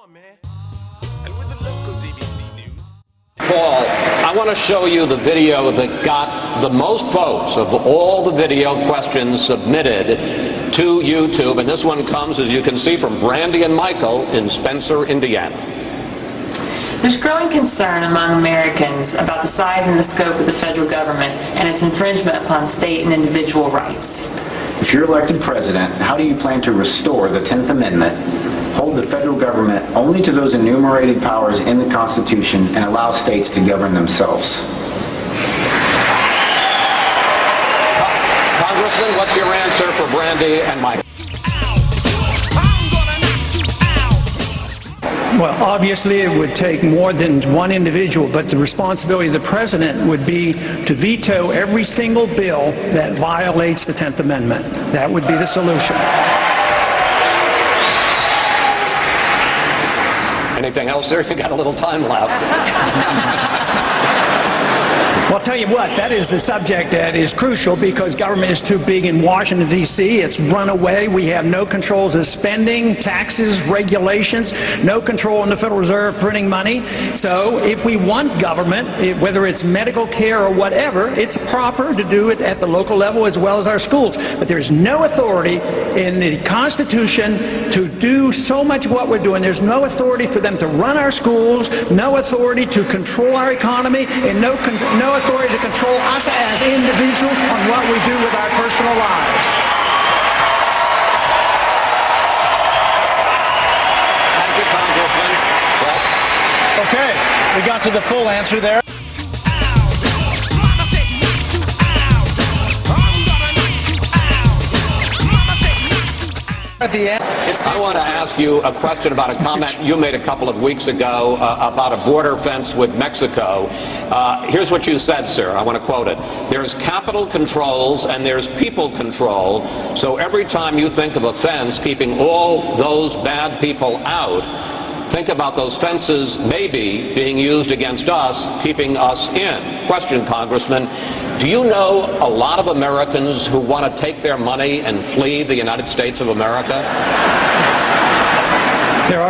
on, man. And with the local DBC news. Paul, I want to show you the video that got the most votes of all the video questions submitted to YouTube, and this one comes, as you can see, from Brandy and Michael in Spencer, Indiana. There's growing concern among Americans about the size and the scope of the federal government and its infringement upon state and individual rights. If you're elected president, how do you plan to restore the 10th Amendment, hold the federal government only to those enumerated powers in the Constitution, and allow states to govern themselves? Congressman, what's your answer for Brandy and Michael? Well, obviously it would take more than one individual, but the responsibility of the president would be to veto every single bill that violates the 10th Amendment. That would be the solution. Anything else, sir? You got a little time left. Well, I'll tell you what, that is the subject that is crucial because government is too big in Washington, D.C. It's run away. We have no controls of spending, taxes, regulations, no control in the Federal Reserve printing money. So if we want government, whether it's medical care or whatever, it's proper to do it at the local level as well as our schools. But there's no authority in the Constitution to do so much of what we're doing. There's no authority for them to run our schools, no authority to control our economy, and no authority to control us as individuals on what we do with our personal lives. Thank you, Congressman. Well, okay, we got to the full answer there. At the end. I want to ask you a question about a comment you made a couple of weeks ago about a border fence with Mexico. Here's what you said, sir. I want to quote it. There's capital controls and there's people control. So every time you think of a fence keeping all those bad people out, think about those fences maybe being used against us, keeping us in. Question, Congressman, do you know a lot of Americans who want to take their money and flee the United States of America? There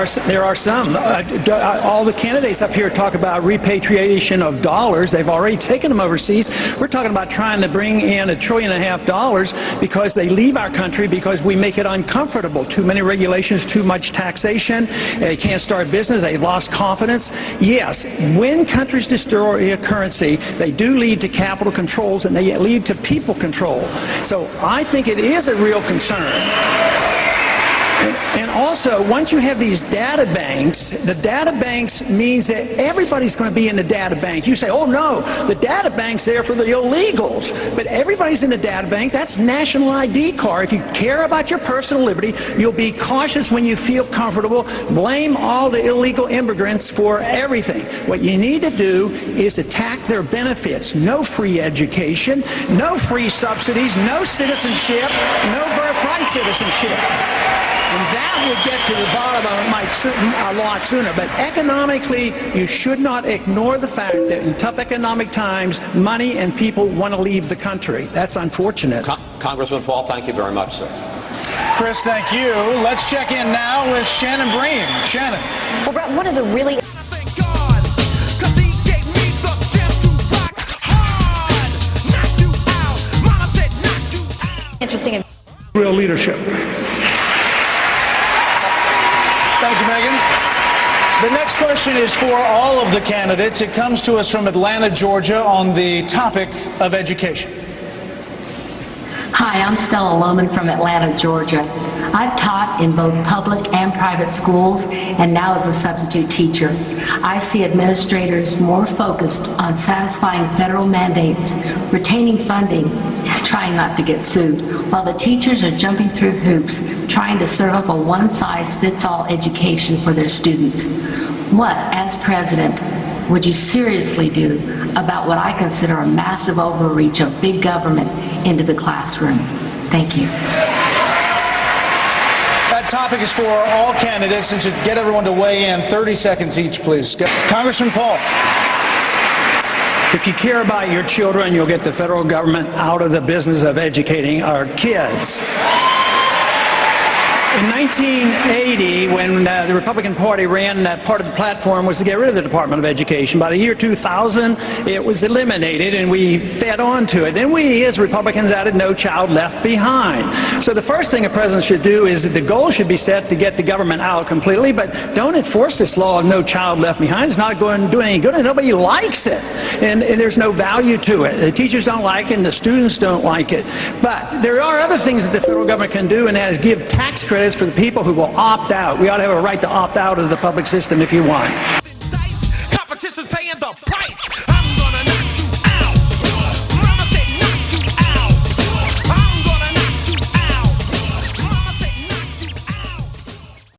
are some. All the candidates up here talk about repatriation of dollars. They've already taken them overseas. We're talking about trying to bring in $1.5 trillion because they leave our country because we make it uncomfortable. Too many regulations, too much taxation. They can't start business. They've lost confidence. Yes, when countries destroy a currency, they do lead to capital controls and they lead to people control. So I think it is a real concern. And also, once you have these data banks, the data banks means that everybody's going to be in the data bank. You say, oh no, the data bank's there for the illegals. But everybody's in the data bank. That's national ID card. If you care about your personal liberty, you'll be cautious when you feel comfortable. Blame all the illegal immigrants for everything. What you need to do is attack their benefits. No free education, no free subsidies, no citizenship, no birthright citizenship. And that would get to the bottom of it a lot sooner. But economically, you should not ignore the fact that in tough economic times, money and people want to leave the country. That's unfortunate. Congressman Paul, thank you very much, sir. Chris, thank you. Let's check in now with Shannon Bream. Shannon. Well, Brett, one of the really interesting and real leadership. Thank you, Megan. The next question is for all of the candidates. It comes to us from Atlanta, Georgia, on the topic of education. Hi, I'm Stella Lohman from Atlanta, Georgia. I've taught in both public and private schools and now as a substitute teacher. I see administrators more focused on satisfying federal mandates, retaining funding, and trying not to get sued, while the teachers are jumping through hoops trying to serve up a one-size-fits-all education for their students. What, as president, would you seriously do about what I consider a massive overreach of big government into the classroom? Thank you. That topic is for all candidates, and to get everyone to weigh in, 30 seconds each, please. Congressman Paul. If you care about your children, you'll get the federal government out of the business of educating our kids. In 1980, when the Republican Party ran, part of the platform was to get rid of the Department of Education. By the year 2000, it was eliminated, and we fed on to it. Then we, as Republicans, added No Child Left Behind. So the first thing a president should do is the goal should be set to get the government out completely, but don't enforce this law of No Child Left Behind. It's not going to do any good, and nobody likes it, and there's no value to it. The teachers don't like it, and the students don't like it. But there are other things that the federal government can do, and that is give tax credits for the people who will opt out. We ought to have a right to opt out of the public system if you want. Competition's paying the price.